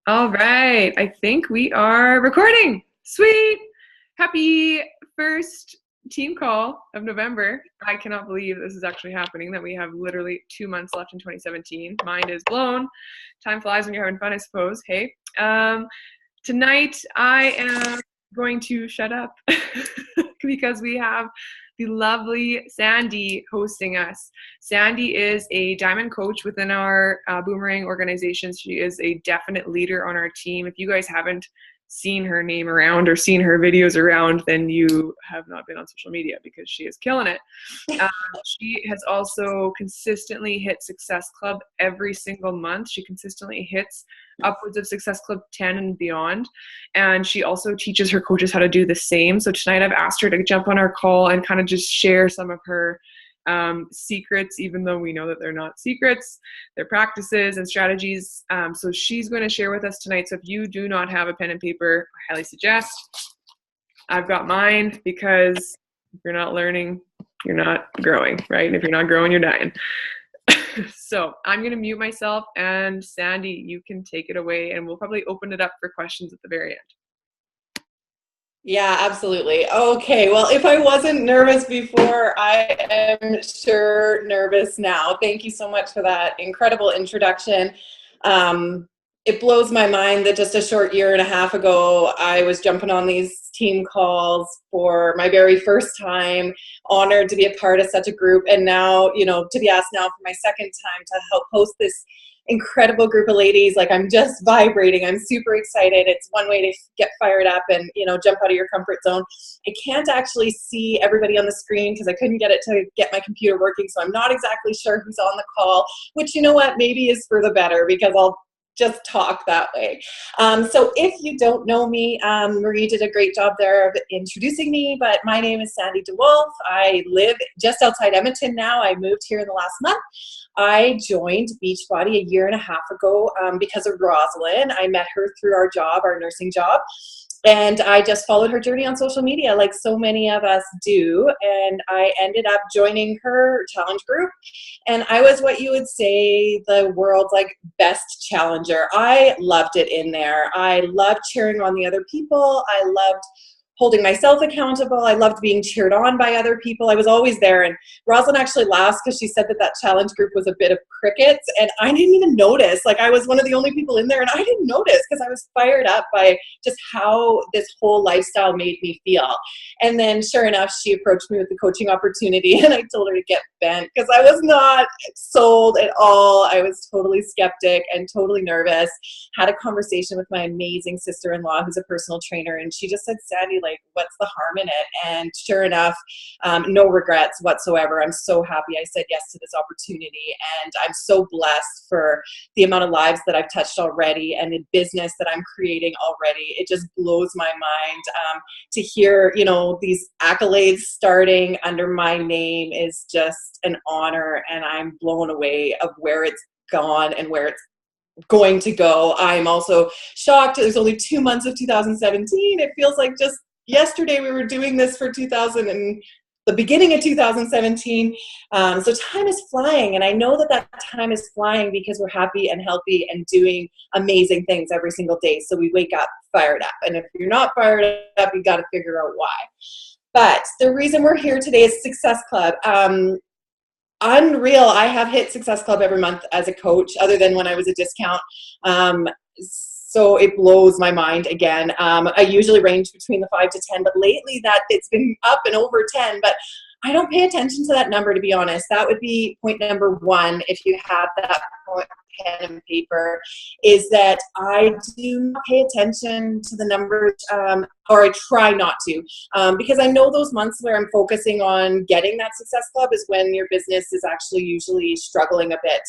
All right. I think we are recording. Sweet. Happy first team call of November. I cannot believe this is actually happening, that we have literally 2 months left in 2017. Mind is blown. Time flies when you're having fun, I suppose. Hey. Tonight I am going to shut up because we have the lovely Sandy hosting us. Sandy is a diamond coach within our Boomerang organization. She is a definite leader on our team. If you guys haven't seen her name around or seen her videos around, then you have not been on social media, because she is killing it. She has also consistently hit Success Club every single month. She consistently hits upwards of Success Club 10 and beyond. And she also teaches her coaches how to do the same. So tonight I've asked her to jump on our call and kind of just share some of her secrets, even though we know that they're not secrets, they're practices and strategies. So she's going to share with us tonight. So if you do not have a pen and paper, I highly suggest. I've got mine, because if you're not learning, you're not growing, right? And if you're not growing, you're dying. So I'm going to mute myself, and Sandy, you can take it away, and we'll probably open it up for questions at the very end. Yeah, absolutely. Okay, well, if I wasn't nervous before, I am sure nervous now. Thank you so much for that incredible introduction. It blows my mind that just a short year and a half ago, I was jumping on these team calls for my very first time, honored to be a part of such a group, and now, to be asked now for my second time to help host this incredible group of ladies. Like, I'm just vibrating. I'm super excited. It's one way to get fired up and, jump out of your comfort zone. I can't actually see everybody on the screen because I couldn't get it to get my computer working. So I'm not exactly sure who's on the call, which, maybe is for the better, because I'll just talk that way. So if you don't know me, Marie did a great job there of introducing me, but my name is Sandy DeWolfe. I live just outside Edmonton now. I moved here in the last month. I joined Beachbody a year and a half ago because of Rosalind. I met her through our job, our nursing job. And I just followed her journey on social media, like so many of us do. And I ended up joining her challenge group. And I was what you would say the world's best challenger. I loved it in there. I loved cheering on the other people. I loved holding myself accountable. I loved being cheered on by other people. I was always there. And Rosalind actually laughed because she said that challenge group was a bit of crickets. And I didn't even notice. I was one of the only people in there, and I didn't notice because I was fired up by just how this whole lifestyle made me feel. And then sure enough, she approached me with the coaching opportunity, and I told her to get bent because I was not sold at all. I was totally skeptic and totally nervous. Had a conversation with my amazing sister-in-law who's a personal trainer, and she just said, Sandy, what's the harm in it? And sure enough, no regrets whatsoever. I'm so happy I said yes to this opportunity, and I'm so blessed for the amount of lives that I've touched already and the business that I'm creating already. It just blows my mind to hear, these accolades starting under my name is just an honor, and I'm blown away of where it's gone and where it's going to go. I'm also shocked. There's only 2 months of 2017. It feels like just yesterday we were doing this for the beginning of 2017. So time is flying, and I know that time is flying because we're happy and healthy and doing amazing things every single day. So we wake up fired up, and if you're not fired up, you got to figure out why. But the reason we're here today is Success Club. Unreal. I have hit Success Club every month as a coach, other than when I was a discount. So it blows my mind again. I usually range between the 5 to 10, but lately it's been up and over 10, but I don't pay attention to that number, to be honest. That would be point number one, if you have that pen and paper, is that I do not pay attention to the numbers, or I try not to, because I know those months where I'm focusing on getting that Success Club is when your business is actually usually struggling a bit,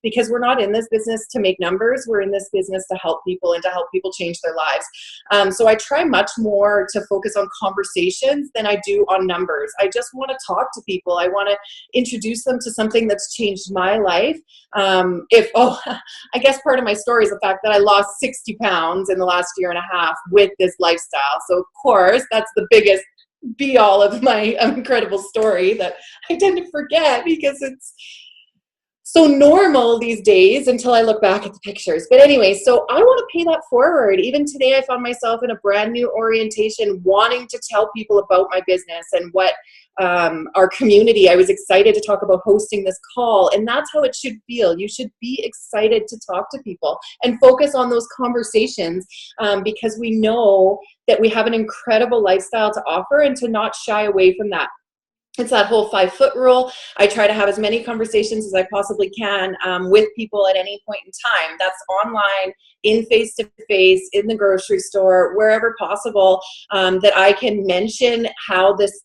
because we're not in this business to make numbers. We're in this business to help people and to help people change their lives. So I try much more to focus on conversations than I do on numbers. I just want to talk to people. I want to introduce them to something that's changed my life. I guess part of my story is the fact that I lost 60 pounds in the last year and a half with this lifestyle. So of course, that's the biggest be all of my incredible story that I tend to forget because it's so normal these days until I look back at the pictures. But anyway, so I want to pay that forward. Even today, I found myself in a brand new orientation, wanting to tell people about my business and what our community. I was excited to talk about hosting this call, and that's how it should feel. You should be excited to talk to people and focus on those conversations, because we know that we have an incredible lifestyle to offer, and to not shy away from that. It's that whole 5-foot rule. I try to have as many conversations as I possibly can with people at any point in time. That's online, in face-to-face, in the grocery store, wherever possible, that I can mention how this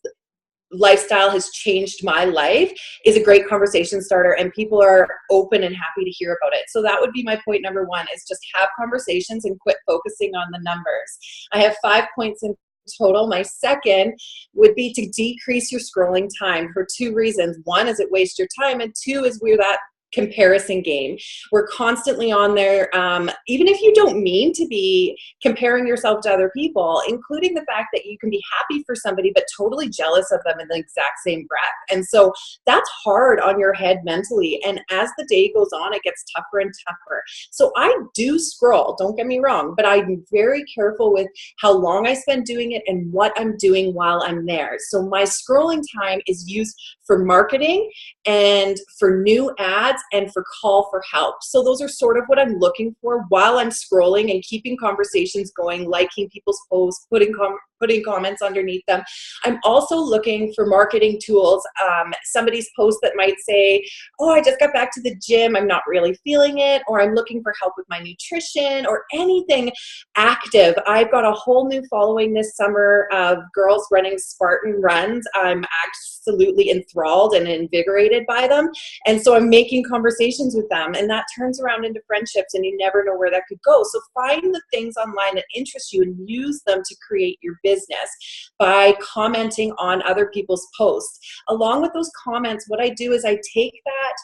lifestyle has changed my life is a great conversation starter, and people are open and happy to hear about it. So that would be my point number one, is just have conversations and quit focusing on the numbers. I have 5 points in total. My second would be to decrease your scrolling time for 2 reasons. One is it wastes your time, and 2 is we're that comparison game. We're constantly on there, even if you don't mean to be comparing yourself to other people, including the fact that you can be happy for somebody but totally jealous of them in the exact same breath. And so that's hard on your head mentally, and as the day goes on, it gets tougher and tougher. So I do scroll, don't get me wrong, but I'm very careful with how long I spend doing it and what I'm doing while I'm there. So my scrolling time is used for marketing and for new ads and for call for help. So those are sort of what I'm looking for while I'm scrolling and keeping conversations going, liking people's posts, putting comments underneath them. I'm also looking for marketing tools. Somebody's post that might say, oh, I just got back to the gym, I'm not really feeling it, or I'm looking for help with my nutrition, or anything active. I've got a whole new following this summer of girls running Spartan runs. I'm absolutely enthralled and invigorated by them. And so I'm making conversations with them, and that turns around into friendships, and you never know where that could go. So find the things online that interest you and use them to create your business by commenting on other people's posts. Along with those comments, what I do is I take that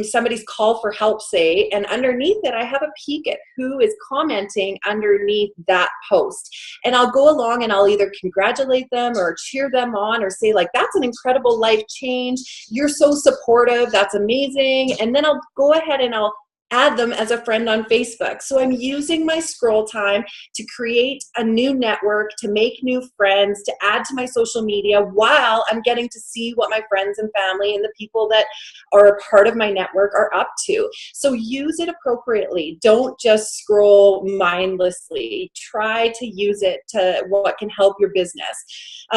somebody's call for help, say, and underneath it, I have a peek at who is commenting underneath that post. And I'll go along and I'll either congratulate them or cheer them on, or say, like, that's an incredible life change. You're so supportive. That's amazing. And then I'll go ahead and I'll add them as a friend on Facebook. So I'm using my scroll time to create a new network, to make new friends, to add to my social media, while I'm getting to see what my friends and family and the people that are a part of my network are up to. So use it appropriately. Don't just scroll mindlessly. Try to use it to what can help your business.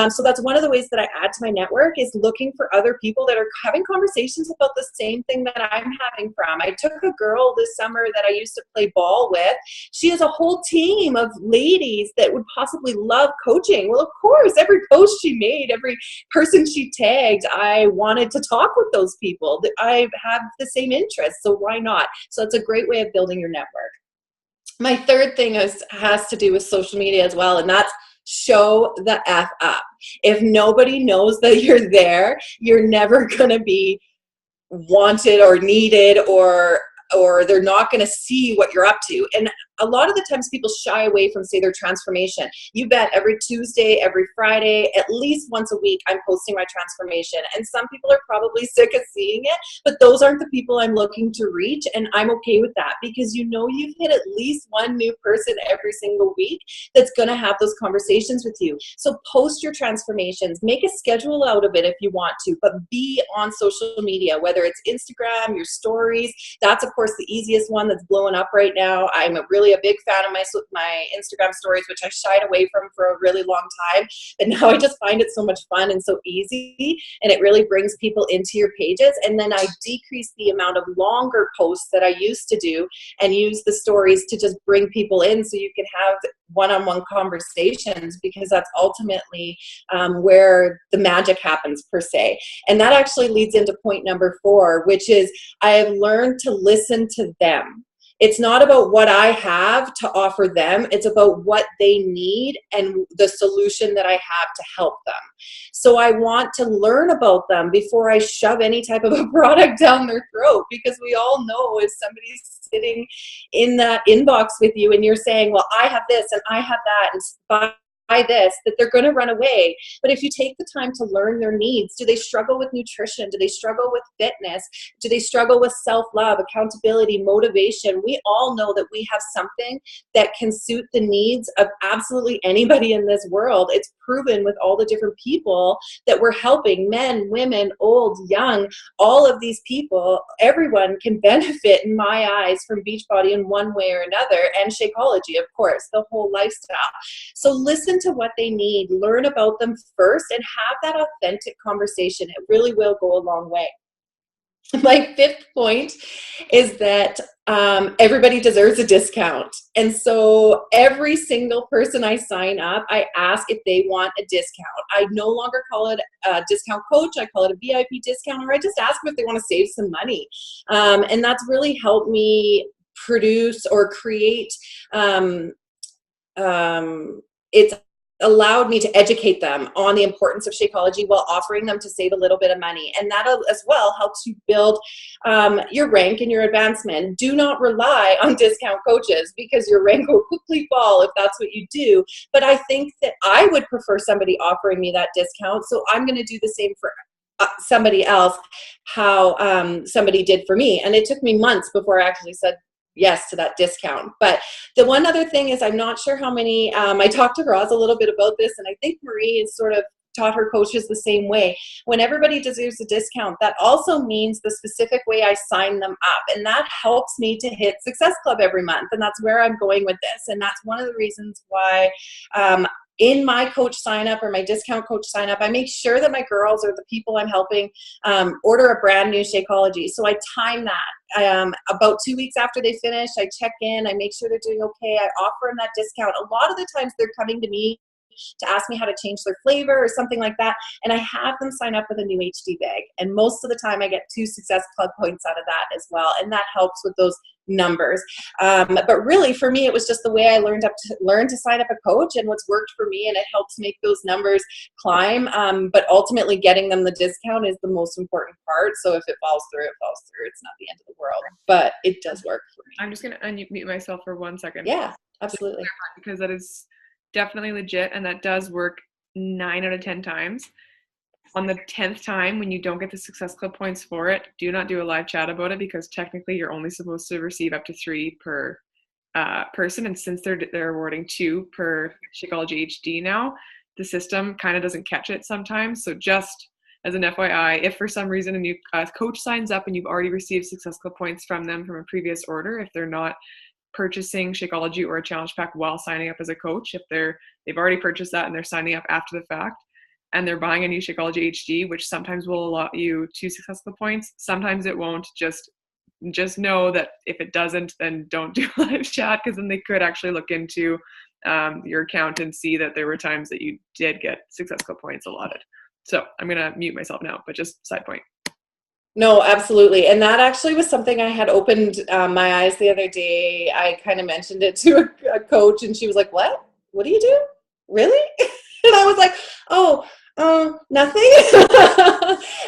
So that's one of the ways that I add to my network, is looking for other people that are having conversations about the same thing that I'm having from. I took a girl this summer that I used to play ball with. She has a whole team of ladies that would possibly love coaching. Well, of course, every post she made, every person she tagged, I wanted to talk with those people. I have the same interests, so why not? So it's a great way of building your network. My third thing has to do with social media as well, and that's show the F up. If nobody knows that you're there, you're never going to be wanted or needed, or they're not going to see what you're up to. And a lot of the times people shy away from, say, their transformation. You bet every Tuesday, every Friday, at least once a week, I'm posting my transformation. And some people are probably sick of seeing it, but those aren't the people I'm looking to reach. And I'm okay with that, because you know you've hit at least one new person every single week that's going to have those conversations with you. So post your transformations, make a schedule out of it if you want to, but be on social media, whether it's Instagram, your stories. That's, of course, the easiest one that's blowing up right now. I'm really a big fan of my Instagram stories, which I shied away from for a really long time. But now I just find it so much fun and so easy, and it really brings people into your pages. And then I decrease the amount of longer posts that I used to do, and use the stories to just bring people in, so you can have one-on-one conversations, because that's ultimately where the magic happens, per se. And that actually leads into point number 4, which is I have learned to listen to them. It's not about what I have to offer them. It's about what they need and the solution that I have to help them. So I want to learn about them before I shove any type of a product down their throat, because we all know if somebody's sitting in that inbox with you and you're saying, well, I have this and I have that, and buy this, that they're going to run away. But if you take the time to learn their needs, do they struggle with nutrition? Do they struggle with fitness? Do they struggle with self-love, accountability, motivation? We all know that we have something that can suit the needs of absolutely anybody in this world. It's proven with all the different people that we're helping, men, women, old, young, all of these people. Everyone can benefit, in my eyes, from Beachbody in one way or another, and Shakeology, of course, the whole lifestyle. So listen to what they need, learn about them first, and have that authentic conversation. It really will go a long way. My fifth point is that everybody deserves a discount. And so every single person I sign up, I ask if they want a discount. I no longer call it a discount coach. I call it a VIP discount, or I just ask them if they want to save some money. And that's really helped me produce or create. It's allowed me to educate them on the importance of Shakeology while offering them to save a little bit of money. And that as well helps you build your rank and your advancement. Do not rely on discount coaches, because your rank will quickly fall if that's what you do. But I think that I would prefer somebody offering me that discount. So I'm going to do the same for somebody else, how somebody did for me. And it took me months before I actually said yes to that discount. But the one other thing is, I'm not sure how many, I talked to Roz a little bit about this, and I think Marie has sort of taught her coaches the same way. When everybody deserves a discount, that also means the specific way I sign them up. And that helps me to hit Success Club every month. And that's where I'm going with this. And that's one of the reasons why in my coach sign up or my discount coach sign up, I make sure that my girls or the people I'm helping order a brand new Shakeology. So I time that. About 2 weeks after they finish, I check in, I make sure they're doing okay. I offer them that discount. A lot of the times they're coming to me to ask me how to change their flavor or something like that. And I have them sign up with a new HD bag. And most of the time I get 2 Success Club points out of that as well. And that helps with those numbers. But really for me, it was just the way I learned to sign up a coach, and what's worked for me. And it helps make those numbers climb. But ultimately getting them the discount is the most important part. So if it falls through, it falls through. It's not the end of the world, but it does work for me. I'm just going to unmute myself for 1 second. Yeah, absolutely. Because that is definitely legit, and that does work 9 out of 10 times. On the 10th time, when you don't get the Success Club points for it, do not do a live chat about it, because technically you're only supposed to receive up to 3 per person. And since they're awarding 2 per Shakeology HD now, the system kind of doesn't catch it sometimes. So just as an FYI, if for some reason a new coach signs up and you've already received Success Club points from them from a previous order, if they're not purchasing Shakeology or a challenge pack while signing up as a coach, if they've already purchased that and they're signing up after the fact, and they're buying a new Shakeology HD, which sometimes will allot you 2 Success Club points, sometimes it won't. Just know that if it doesn't, then don't do live chat, because then they could actually look into your account and see that there were times that you did get Success Club points allotted. So I'm gonna mute myself now, but just side point. No, absolutely. And that actually was something I had opened my eyes the other day. I kind of mentioned it to a coach, and she was like, what do you do? Really? And I was like, nothing.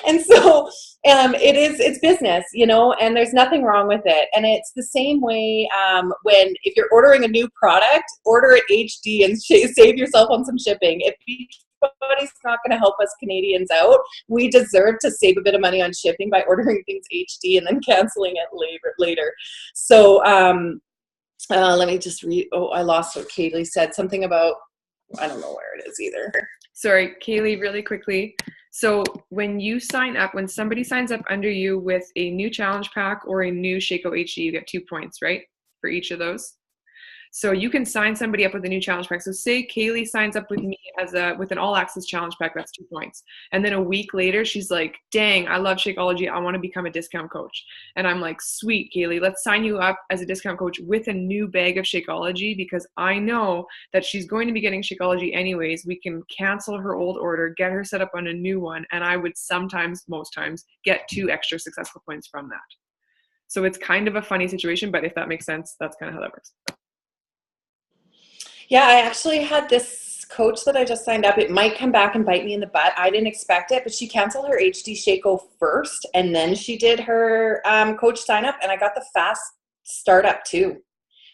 And so it's business, and there's nothing wrong with it. And it's the same way if you're ordering a new product, order it HD and save yourself on some shipping. If Beachbody's not going to help us Canadians out, we deserve to save a bit of money on shipping by ordering things HD and then canceling it later. So let me just read. Oh, I lost what Kaylee said. Something about, I don't know where it is either. Sorry, Kaylee, really quickly. So when somebody signs up under you with a new challenge pack or a new Shako HD, you get 2 points, right? For each of those. So you can sign somebody up with a new challenge pack. So say Kaylee signs up with me with an all access challenge pack, that's 2 points. And then a week later, she's like, dang, I love Shakeology. I want to become a discount coach. And I'm like, sweet, Kaylee, let's sign you up as a discount coach with a new bag of Shakeology, because I know that she's going to be getting Shakeology anyways. We can cancel her old order, get her set up on a new one. And I would most times, get 2 extra successful points from that. So it's kind of a funny situation, but if that makes sense, that's kind of how that works. Yeah, I actually had this coach that I just signed up. It might come back and bite me in the butt. I didn't expect it, but she canceled her HD Shako first, and then she did her coach sign up, and I got the fast startup too,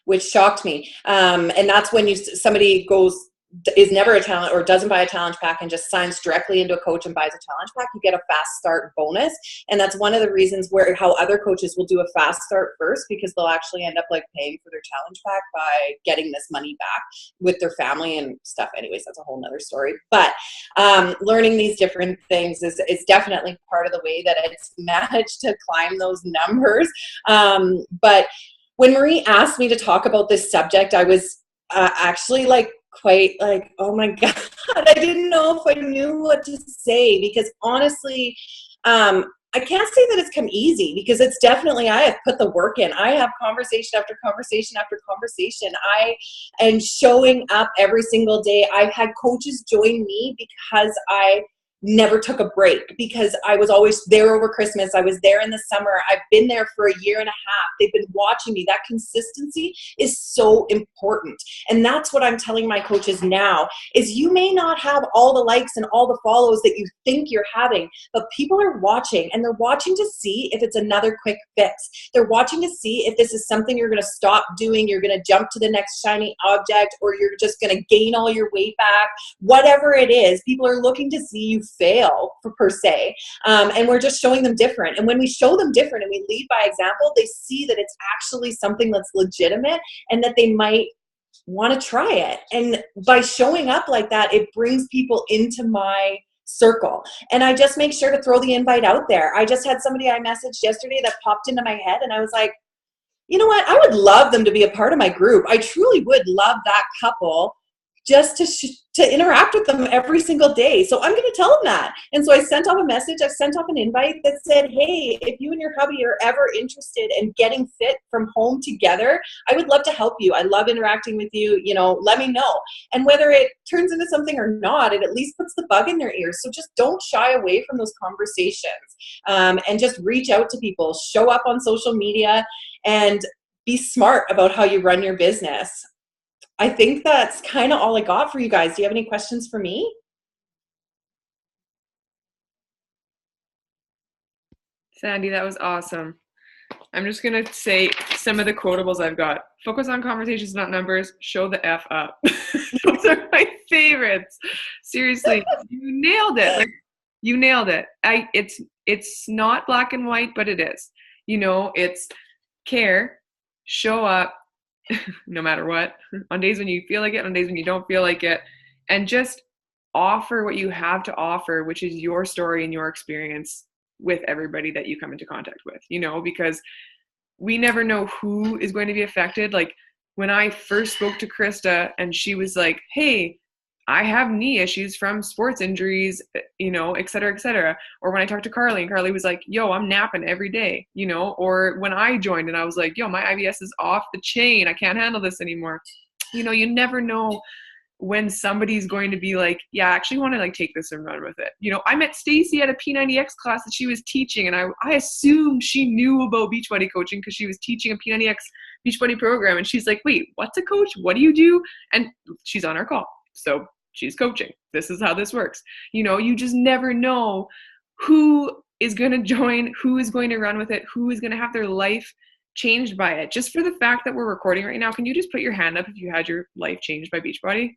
which shocked me. And that's when somebody goes is never a challenge or doesn't buy a challenge pack and just signs directly into a coach and buys a challenge pack, you get a fast start bonus. And that's one of the reasons how other coaches will do a fast start first, because they'll actually end up like paying for their challenge pack by getting this money back with their family and stuff. Anyways, that's a whole nother story. But learning these different things is definitely part of the way that it's managed to climb those numbers. But when Marie asked me to talk about this subject, I was actually like quite like, oh my God, I didn't know if I knew what to say, because honestly, I can't say that it's come easy, because it's definitely, I have put the work in. I have conversation after conversation after conversation. I am showing up every single day. I've had coaches join me because I never took a break, because I was always there over Christmas. I was there in the summer. I've been there for a year and a half. They've been watching me. That consistency is so important. And that's what I'm telling my coaches now, is you may not have all the likes and all the follows that you think you're having, but people are watching, and they're watching to see if it's another quick fix. They're watching to see if this is something you're going to stop doing, you're going to jump to the next shiny object, or you're just going to gain all your weight back. Whatever it is, people are looking to see you fail per se, and we're just showing them different. And when we show them different and we lead by example, they see that it's actually something that's legitimate and that they might want to try it. And by showing up like that, it brings people into my circle. And I just make sure to throw the invite out there. I just had somebody I messaged yesterday that popped into my head, and I was like, you know what, I would love them to be a part of my group. I truly would love that couple just to interact with them every single day. So I'm going to tell them that. And so I sent off a message. I sent off an invite that said, hey, if you and your hubby are ever interested in getting fit from home together, I would love to help you. I love interacting with you. You know, let me know. And whether it turns into something or not, it at least puts the bug in their ears. So just don't shy away from those conversations, and just reach out to people, show up on social media, and be smart about how you run your business. I think that's kind of all I got for you guys. Do you have any questions for me? Sandy, that was awesome. I'm just going to say some of the quotables I've got. Focus on conversations, not numbers. Show the F up. Those are my favorites. Seriously, you nailed it. Like, you nailed it. It's not black and white, but it is. You know, it's care, show up, no matter what, on days when you feel like it, on days when you don't feel like it, and just offer what you have to offer, which is your story and your experience with everybody that you come into contact with, you know, because we never know who is going to be affected. Like when I first spoke to Krista and she was like, hey, I have knee issues from sports injuries, you know, et cetera, et cetera. Or when I talked to Carly and Carly was like, yo, I'm napping every day, you know, or when I joined and I was like, yo, my IBS is off the chain. I can't handle this anymore. You know, you never know when somebody's going to be like, yeah, I actually want to like take this and run with it. You know, I met Stacy at a P90X class that she was teaching, and I assumed she knew about Beachbody coaching because she was teaching a P90X Beachbody program. And she's like, wait, what's a coach? What do you do? And she's on our call. So she's coaching. This is how this works. You know, you just never know who is going to join, who is going to run with it, who is going to have their life changed by it. Just for the fact that we're recording right now, can you just put your hand up if you had your life changed by Beachbody?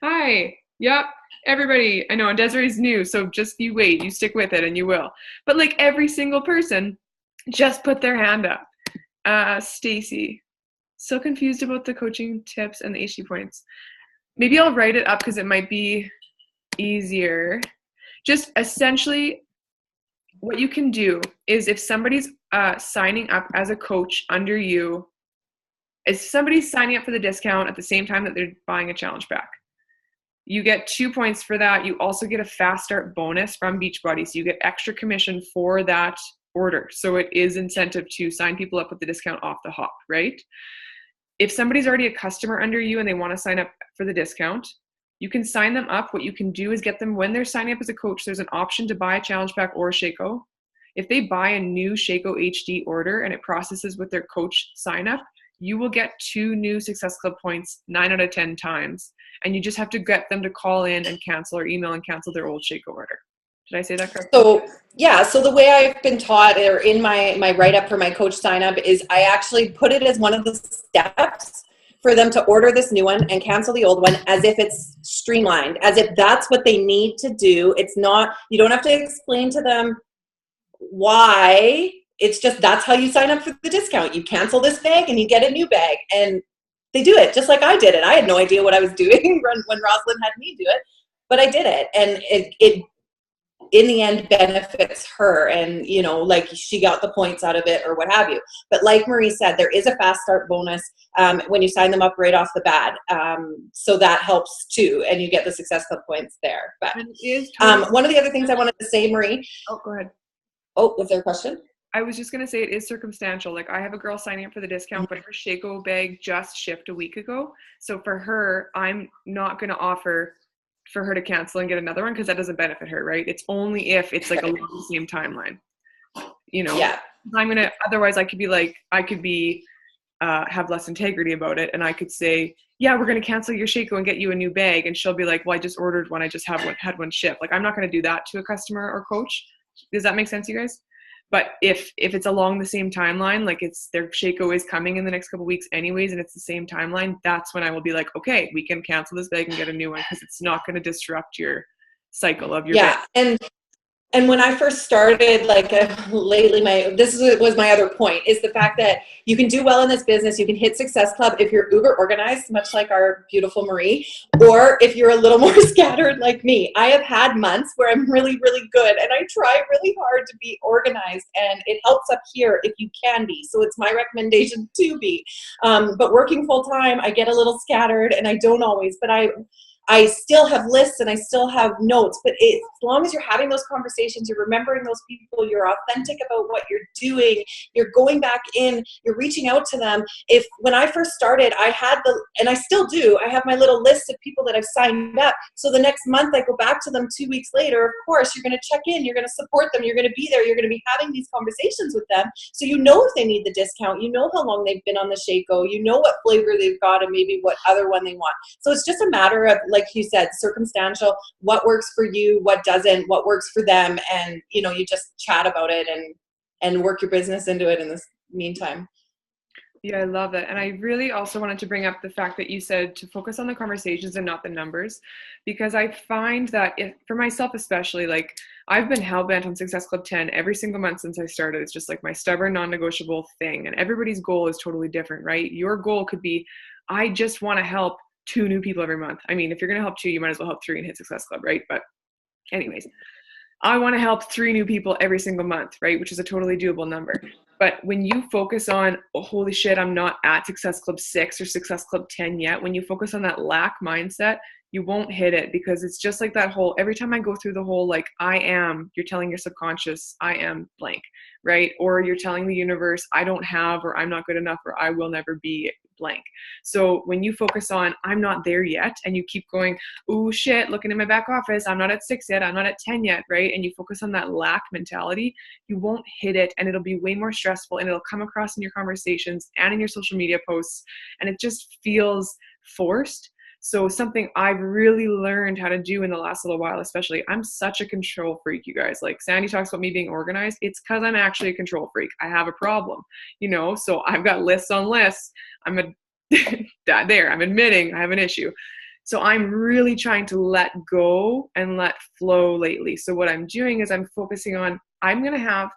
Hi. Yep. Everybody. I know, and Desiree's new, so just you wait. You stick with it and you will. But like every single person just put their hand up. Stacy. So confused about the coaching tips and the HD points. Maybe I'll write it up because it might be easier. Just essentially what you can do is if somebody's signing up as a coach under you, if somebody's signing up for the discount at the same time that they're buying a challenge pack, you get 2 points for that. You also get a fast start bonus from Beachbody. So you get extra commission for that order. So it is incentive to sign people up with the discount off the hop, right? If somebody's already a customer under you and they want to sign up for the discount, you can sign them up. What you can do is get them, when they're signing up as a coach, there's an option to buy a challenge pack or a Shaco. If they buy a new Shaco HD order and it processes with their coach sign up, you will get 2 new Success Club points 9 out of 10 times. And you just have to get them to call in and cancel or email and cancel their old Shaco order. Did I say that correctly? So yeah, so the way I've been taught, or in my write-up for my coach sign-up, is I actually put it as one of the steps for them to order this new one and cancel the old one as if it's streamlined, as if that's what they need to do. It's not, you don't have to explain to them why. It's just, that's how you sign up for the discount. You cancel this bag and you get a new bag. And they do it just like I did it. I had no idea what I was doing when Rosalind had me do it, but I did it. And it in the end benefits her, and you know, like she got the points out of it or what have you. But like Marie said, there is a fast start bonus when you sign them up right off the bat, so that helps too, and you get the Success Club points there. But one of the other things I wanted to say, Marie. Oh, go ahead. Oh, was there a question? I was just going to say it is circumstantial. Like I have a girl signing up for the discount, but her Shaco bag just shipped a week ago. So for her, I'm not going to offer for her to cancel and get another one because that doesn't benefit her, right? It's only if it's like along the same timeline, you know? Yeah. Otherwise I could be have less integrity about it. And I could say, yeah, we're going to cancel your Shaco and get you a new bag. And she'll be like, well, I just ordered one. I just had one shipped. Like I'm not going to do that to a customer or coach. Does that make sense, you guys? But if it's along the same timeline, like it's their Shaco is coming in the next couple of weeks anyways, and it's the same timeline, that's when I will be like, okay, we can cancel this bag and get a new one because it's not going to disrupt your cycle of your bag. And when I first started, like lately, was my other point, is the fact that you can do well in this business. You can hit Success Club if you're uber organized, much like our beautiful Marie, or if you're a little more scattered like me. I have had months where I'm really, really good, and I try really hard to be organized, and it helps up here if you can be. So it's my recommendation to be. But working full time, I get a little scattered, and I don't always, but I still have lists and I still have notes, but as long as you're having those conversations, you're remembering those people, you're authentic about what you're doing, you're going back in, you're reaching out to them. When I first started, I had and I still do, I have my little list of people that I've signed up. So the next month I go back to them 2 weeks later, of course, you're going to check in, you're going to support them, you're going to be there, you're going to be having these conversations with them. So you know if they need the discount, you know how long they've been on the Shaco, you know what flavor they've got and maybe what other one they want. So it's just a matter of, like you said, circumstantial, what works for you, what doesn't, what works for them, and you know, you just chat about it and work your business into it in this meantime. Yeah, I love that. And I really also wanted to bring up the fact that you said to focus on the conversations and not the numbers, because I find that for myself especially, like I've been hell-bent on Success Club 10 every single month since I started. It's just like my stubborn, non-negotiable thing. And everybody's goal is totally different, right? Your goal could be, I just want to help 2 new people every month. I mean, if you're going to help 2, you might as well help 3 and hit Success Club, right? But anyways, I want to help 3 new people every single month, right? Which is a totally doable number. But when you focus on, oh, holy shit, I'm not at Success Club 6 or Success Club 10 yet, when you focus on that lack mindset, you won't hit it, because it's just like that whole, every time I go through the whole, like, you're telling your subconscious, I am blank, right? Or you're telling the universe, I don't have, or I'm not good enough, or I will never be blank. So when you focus on, I'm not there yet, and you keep going, oh shit, looking in my back office, I'm not at 6 yet, I'm not at 10 yet, right? And you focus on that lack mentality, you won't hit it, and it'll be way more stressful, and it'll come across in your conversations and in your social media posts, and it just feels forced. So something I've really learned how to do in the last little while, especially, I'm such a control freak, you guys. Like Sandy talks about me being organized. It's because I'm actually a control freak. I have a problem, you know, so I've got lists on lists. I'm admitting I have an issue. So I'm really trying to let go and let flow lately. So what I'm doing is I'm focusing on, I'm going to have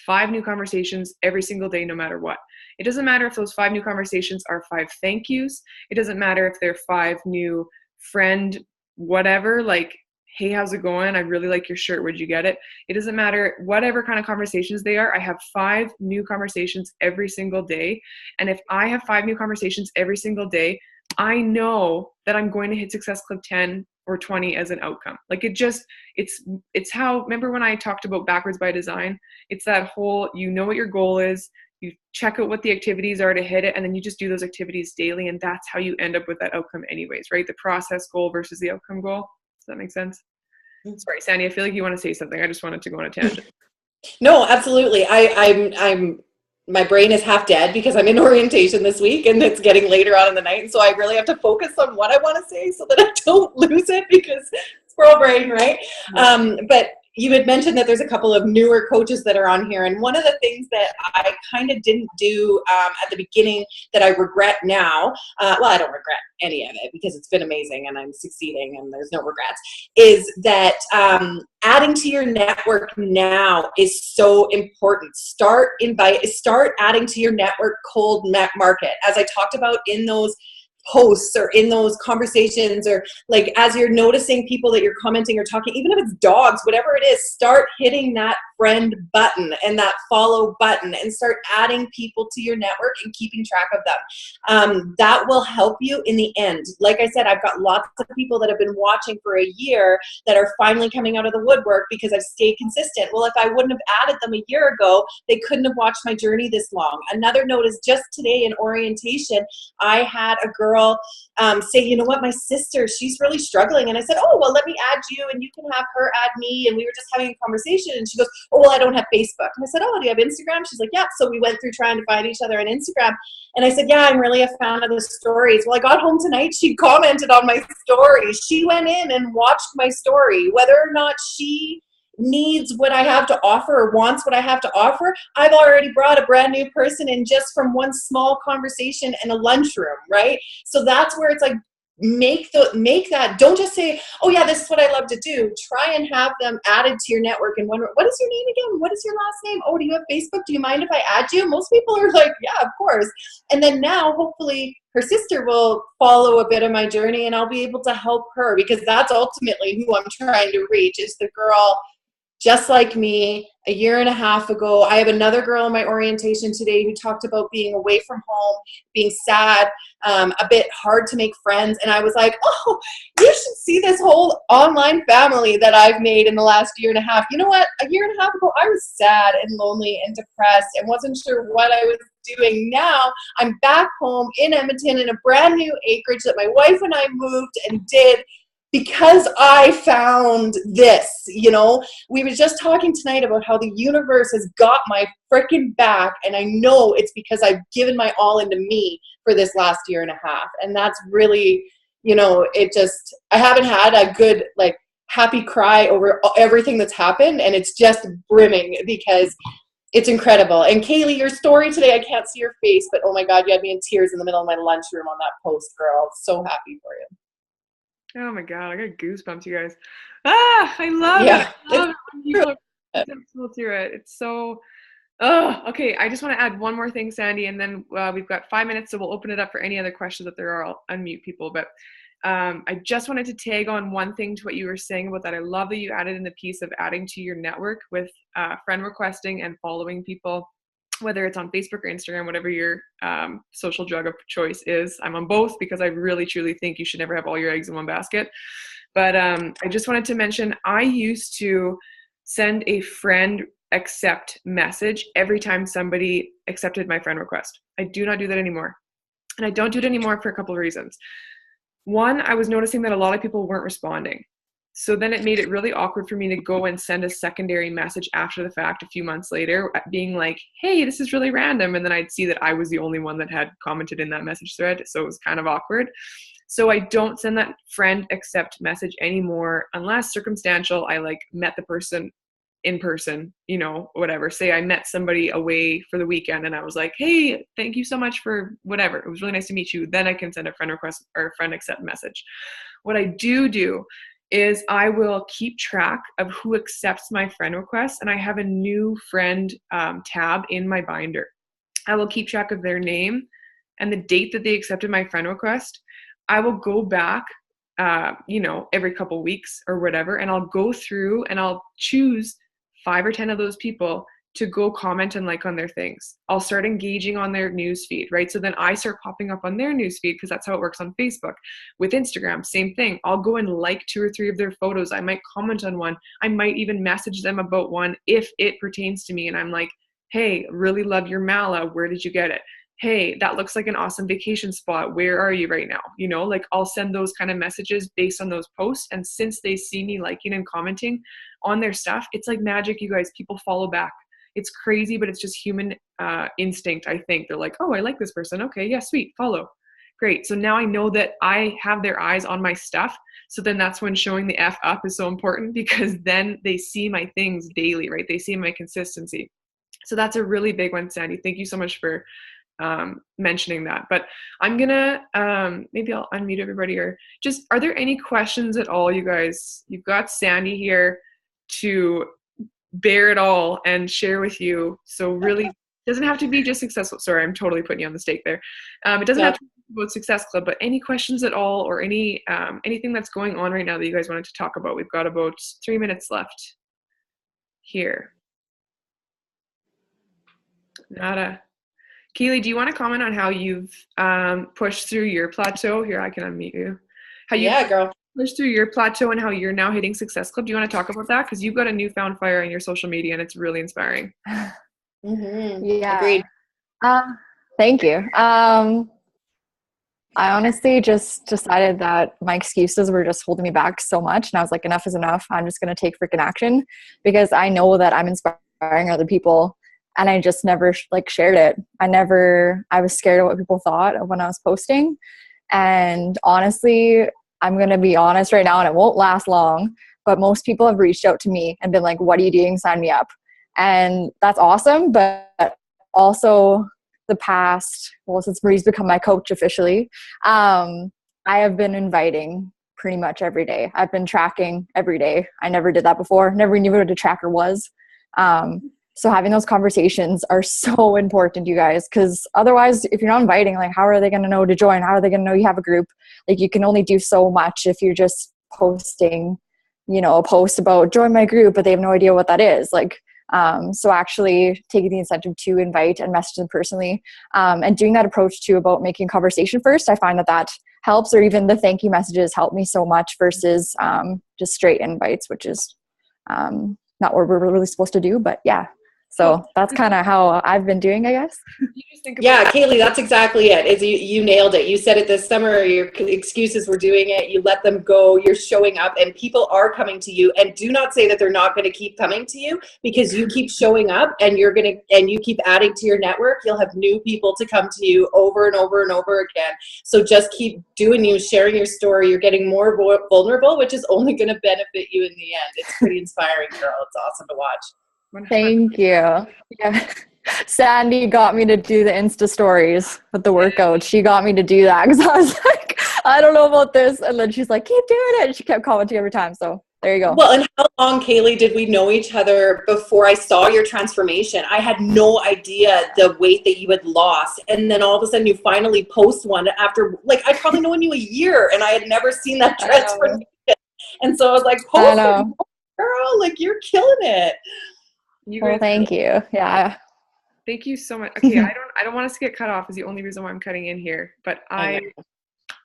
5 new conversations every single day, no matter what. It doesn't matter if those 5 new conversations are 5 thank yous. It doesn't matter if they're 5 new friend, whatever, like, hey, how's it going? I really like your shirt. Where'd you get it? It doesn't matter whatever kind of conversations they are. I have 5 new conversations every single day. And if I have 5 new conversations every single day, I know that I'm going to hit Success Club 10 or 20 as an outcome. Like it's how, remember when I talked about backwards by design? It's that whole, you know what your goal is, you check out what the activities are to hit it, and then you just do those activities daily, and that's how you end up with that outcome anyways, right? The process goal versus the outcome goal. Does that make sense? Sorry, Sandy, I feel like you want to say something. I just wanted to go on a tangent. No, absolutely. I'm my brain is half dead because I'm in orientation this week and it's getting later on in the night. And so I really have to focus on what I want to say so that I don't lose it, because squirrel brain, right? But you had mentioned that there's a couple of newer coaches that are on here. And one of the things that I kind of didn't do at the beginning that I regret now, well, I don't regret any of it because it's been amazing and I'm succeeding and there's no regrets, is that adding to your network now is so important. Start adding to your network cold market. As I talked about in those posts or in those conversations, or like as you're noticing people that you're commenting or talking, even if it's dogs, whatever it is, start hitting that friend button and that follow button and start adding people to your network and keeping track of them. That will help you in the end. Like I said, I've got lots of people that have been watching for a year that are finally coming out of the woodwork because I've stayed consistent. Well, if I wouldn't have added them a year ago, they couldn't have watched my journey this long. Another note is just today in orientation, I had a girl say, you know what, my sister, she's really struggling. And I said, oh, well, let me add you and you can have her add me. And we were just having a conversation and she goes, oh, well, I don't have Facebook. And I said, oh, do you have Instagram? She's like, yeah. So we went through trying to find each other on Instagram. And I said, yeah, I'm really a fan of the stories. Well, I got home tonight. She commented on my story. She went in and watched my story. Whether or not she needs what I have to offer or wants what I have to offer, I've already brought a brand new person in just from one small conversation in a lunchroom, right? So that's where it's like, make that, don't just say, oh yeah, this is what I love to do. Try and have them added to your network and wonder, what is your name again? What is your last name? Oh, do you have Facebook? Do you mind if I add you? Most people are like, yeah, of course. And then now hopefully her sister will follow a bit of my journey and I'll be able to help her, because that's ultimately who I'm trying to reach, is the girl just like me a year and a half ago. I have another girl in my orientation today who talked about being away from home, being sad, a bit hard to make friends. And I was like, oh, you should see this whole online family that I've made in the last year and a half. You know what? A year and a half ago, I was sad and lonely and depressed and wasn't sure what I was doing. Now I'm back home in Edmonton in a brand new acreage that my wife and I moved and did, because I found this. You know, we were just talking tonight about how the universe has got my freaking back, and I know it's because I've given my all into me for this last year and a half. And that's really, you know, I haven't had a good, like, happy cry over everything that's happened, and it's just brimming because it's incredible. And Kaylee, your story today, I can't see your face, but oh my God, you had me in tears in the middle of my lunchroom on that post, girl. So happy for you. Oh my God, I got goosebumps, you guys. I love it. I love it when people are sensible to it. It's so, okay. I just want to add one more thing, Sandy, and then we've got 5 minutes, so we'll open it up for any other questions that there are. I'll unmute people, but I just wanted to tag on one thing to what you were saying about that. I love that you added in the piece of adding to your network with friend requesting and following people, whether it's on Facebook or Instagram, whatever your social drug of choice is. I'm on both because I really, truly think you should never have all your eggs in one basket. But I just wanted to mention, I used to send a friend accept message every time somebody accepted my friend request. I do not do that anymore. And I don't do it anymore for a couple of reasons. One, I was noticing that a lot of people weren't responding. So then it made it really awkward for me to go and send a secondary message after the fact a few months later being like, hey, this is really random. And then I'd see that I was the only one that had commented in that message thread. So it was kind of awkward. So I don't send that friend accept message anymore unless circumstantial. I like met the person in person, you know, whatever. Say I met somebody away for the weekend and I was like, hey, thank you so much for whatever. It was really nice to meet you. Then I can send a friend request or a friend accept message. What I do is I will keep track of who accepts my friend requests, and I have a new friend tab in my binder. I will keep track of their name and the date that they accepted my friend request. I will go back, every couple weeks or whatever, and I'll go through and I'll choose 5 or 10 of those people to go comment and like on their things. I'll start engaging on their newsfeed, right? So then I start popping up on their newsfeed because that's how it works on Facebook. With Instagram, same thing. I'll go and like 2 or 3 of their photos. I might comment on one. I might even message them about one if it pertains to me. And I'm like, hey, really love your mala. Where did you get it? Hey, that looks like an awesome vacation spot. Where are you right now? You know, like I'll send those kind of messages based on those posts. And since they see me liking and commenting on their stuff, it's like magic, you guys. People follow back. It's crazy, but it's just human instinct, I think. They're like, oh, I like this person. Okay, yeah, sweet, follow. great. So now I know that I have their eyes on my stuff. So then that's when showing the F up is so important, because then they see my things daily, right? They see my consistency. So that's a really big one, Sandy. Thank you so much for mentioning that. But I'm gonna maybe I'll unmute everybody, or just, are there any questions at all, you guys? You've got Sandy here to bear it all and share with you. So really, doesn't have to be just successful. Sorry, I'm totally putting you on the stake there. It doesn't have to be about Success Club, but any questions at all, or any anything that's going on right now that you guys wanted to talk about. We've got about 3 minutes left here. Nada. Keely, do you want to comment on how you've pushed through your plateau? Here, I can unmute you. How you girl. pushed through your plateau and how you're now hitting Success Club. Do you want to talk about that? Because you've got a newfound fire in your social media, and it's really inspiring. Yeah. Agreed. Thank you. I honestly just decided that my excuses were just holding me back so much. And I was like, enough is enough. I'm just going to take freaking action, because I know that I'm inspiring other people. And I just never shared it. I was scared of what people thought of when I was posting. And honestly, I'm going to be honest right now, and it won't last long, but most people have reached out to me and been like, what are you doing? Sign me up. And that's awesome. But also the past, since Marie's become my coach officially, I have been inviting pretty much every day. I've been tracking every day. I never did that before. Never knew what a tracker was. So having those conversations are so important, you guys, because otherwise, if you're not inviting, how are they going to know to join? How are they going to know you have a group? You can only do so much if you're just posting, a post about join my group, but they have no idea what that is. So actually taking the incentive to invite and message them personally, and doing that approach too about making conversation first, I find that helps, or even the thank you messages help me so much versus just straight invites, which is not what we're really supposed to do, but yeah. So that's kind of how I've been doing, I guess. Yeah, Kaylee, that's exactly it. You nailed it. You said it this summer, your excuses were doing it. You let them go. You're showing up, and people are coming to you. And do not say that they're not going to keep coming to you, because you keep showing up and you keep adding to your network. You'll have new people to come to you over and over and over again. So just keep doing you, sharing your story. You're getting more vulnerable, which is only going to benefit you in the end. It's pretty inspiring, girl. It's awesome to watch. 100%. Thank you. Yeah. Sandy got me to do the Insta stories with the workout. She got me to do that because I was like, I don't know about this. And then she's like, keep doing it. And she kept commenting every time. So there you go. Well, and how long, Kaylee, did we know each other before I saw your transformation? I had no idea the weight that you had lost. And then all of a sudden you finally post one after, I'd probably known you a year and I had never seen that transformation. And so I was like, post it, girl, you're killing it. Thank you. Yeah. Thank you so much. Okay, I don't want us to get cut off is the only reason why I'm cutting in here. But I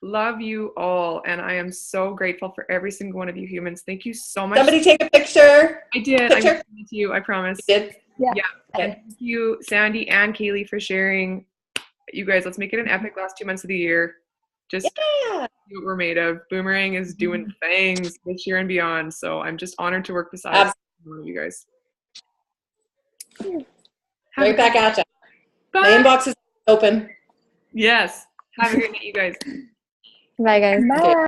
love you all, and I am so grateful for every single one of you humans. Thank you so much. Somebody take a picture. I did. I'm sending it to you, I promise. You did? Yeah. And thank you, Sandy and Kaylee, for sharing. You guys, let's make it an epic last 2 months of the year. Just see what we're made of. Boomerang is doing things this year and beyond. So I'm just honored to work beside one of you guys. Right back at you. Bye. My inbox is open. Yes. Have a great night, you guys. Bye, guys. Bye.